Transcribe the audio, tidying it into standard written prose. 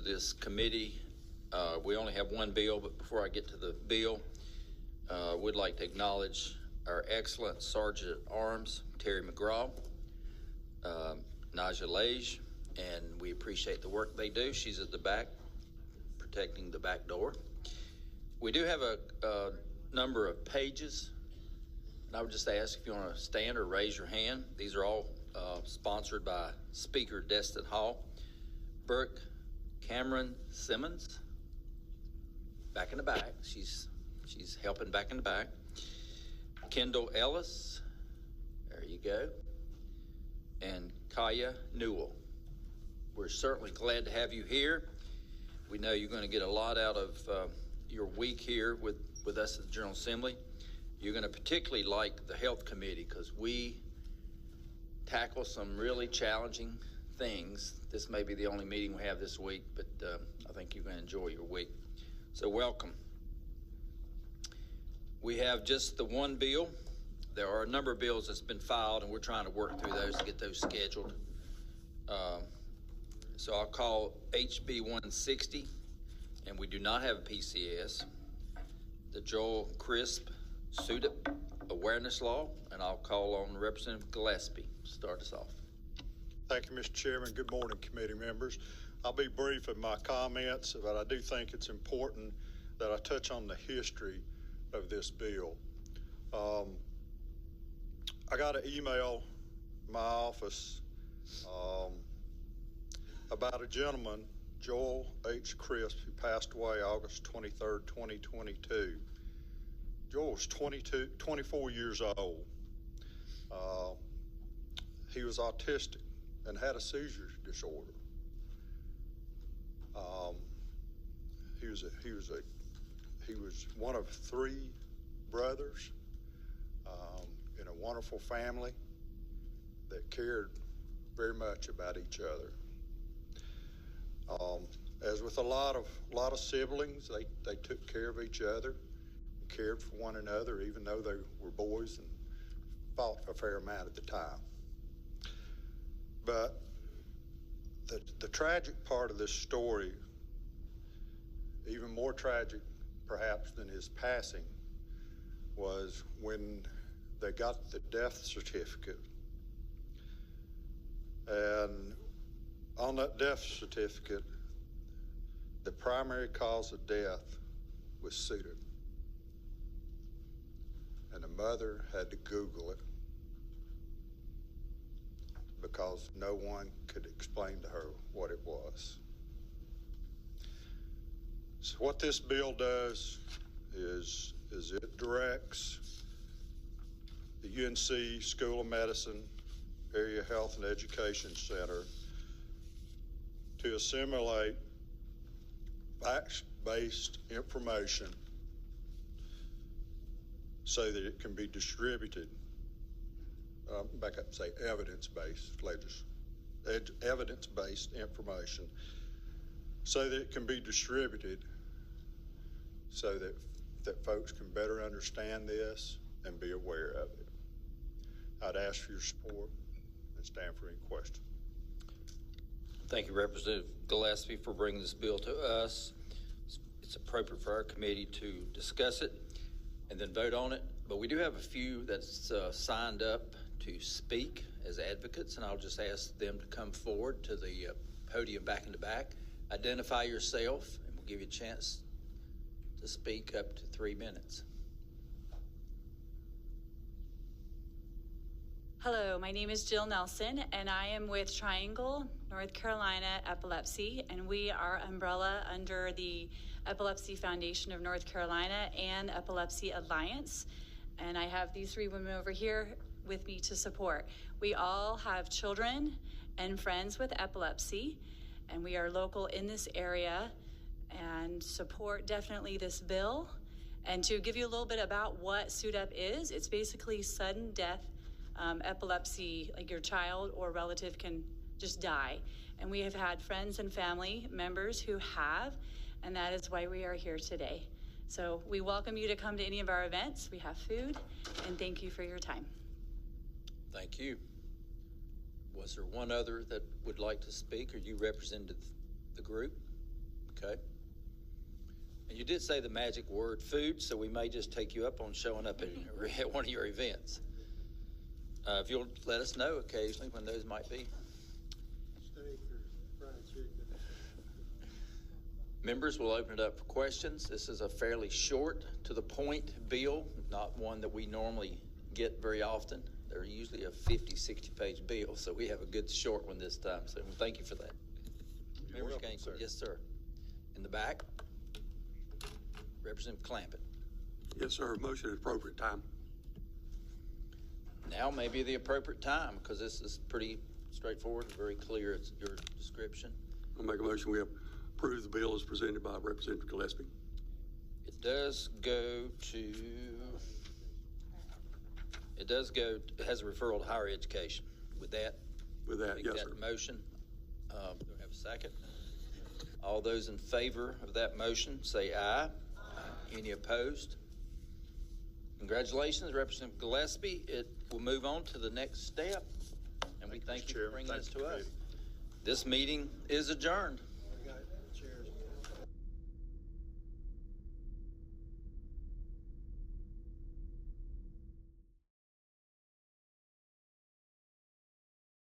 this committee. We only have one bill, but before I get to the bill, we'd like to acknowledge our excellent Sergeant at Arms, Terry McGraw, Naja Lage, and we appreciate the work they do. She's at the back, protecting the back door. We do have a number of pages, and I would just ask if you want to stand or raise your hand. These are all sponsored by Speaker Destin Hall. Brooke Cameron Simmons, back in the back. She's helping back in the back. Kendall Ellis, there you go. And Kaya Newell. We're certainly glad to have you here. We know you're going to get a lot out of your week here with us at the General Assembly. You're going to particularly like the Health Committee because we tackle some really challenging things. This may be the only meeting we have this week, but I think you're going to enjoy your week. So welcome. We have just the one bill. There are a number of bills that's been filed, and we're trying to work through those to get those scheduled. So I'll call HB 160, and we do not have a PCS. The Joel Crisp SUDEP Awareness Law, and I'll call on Representative Gillespie to start us off. Thank you, Mr. Chairman. Good morning, committee members. I'll be brief in my comments, but I do think it's important that I touch on the history of this bill. I got an email in my office about a gentleman, Joel H. Crisp, who passed away August 23rd, 2022. Joel was 24 years old. He was autistic and had a seizure disorder. He was one of three brothers in a wonderful family that cared very much about each other. As with a lot of siblings, they took care of each other, and cared for one another, even though they were boys and fought a fair amount at the time. But the tragic part of this story, even more tragic perhaps than his passing, was when they got the death certificate. And on that death certificate, the primary cause of death was SUDEP. And the mother had to Google it because no one could explain to her what it was. So what this bill does is it directs the UNC School of Medicine Area Health and Education Center to assimilate facts-based information so that it can be distributed, back up and say evidence-based information, so that it can be distributed so that folks can better understand this and be aware of it. I'd ask for your support and stand for any questions. Thank you, Representative Gillespie, for bringing this bill to us. It's appropriate for our committee to discuss it and then vote on it. But we do have a few that's signed up to speak as advocates, and I'll just ask them to come forward to the podium back in the back. Identify yourself, and we'll give you a chance to speak up to 3 minutes. Hello, my name is Jill Nelson, and I am with Triangle, North Carolina Epilepsy, and we are umbrella under the Epilepsy Foundation of North Carolina and Epilepsy Alliance. And I have these three women over here with me to support. We all have children and friends with epilepsy, and we are local in this area and support definitely this bill. And to give you a little bit about what SUDEP is, it's basically sudden death epilepsy, like your child or relative can just die. And we have had friends and family members who have, and that is why we are here today. So we welcome you to come to any of our events. We have food, and thank you for your time. Thank you. Was there one other that would like to speak, or you represented the group? Okay. And you did say the magic word food, so we may just take you up on showing up at one of your events. If you'll let us know occasionally when those might be. Steak or fried chicken. Members, will open it up for questions. This is a fairly short, to the point bill, not one that we normally get very often. They're usually a 50, 60-page bill, so we have a good short one this time. So thank you for that. You're Members welcome, sir. Yes, sir. In the back, Representative Clampett. Yes, sir. Motion at appropriate time. Now may be the appropriate time, because this is pretty straightforward and very clear. It's your description. I'll make a motion. We approve the bill as presented by Representative Gillespie. It does go, it has a referral to higher education. With that, make Yes, that sir. motion. Do I have a second? All those in favor of that motion, say aye. Aye. Any opposed? Congratulations, Representative Gillespie. It will move on to the next step, and we thank you for bringing this to us. This meeting is adjourned.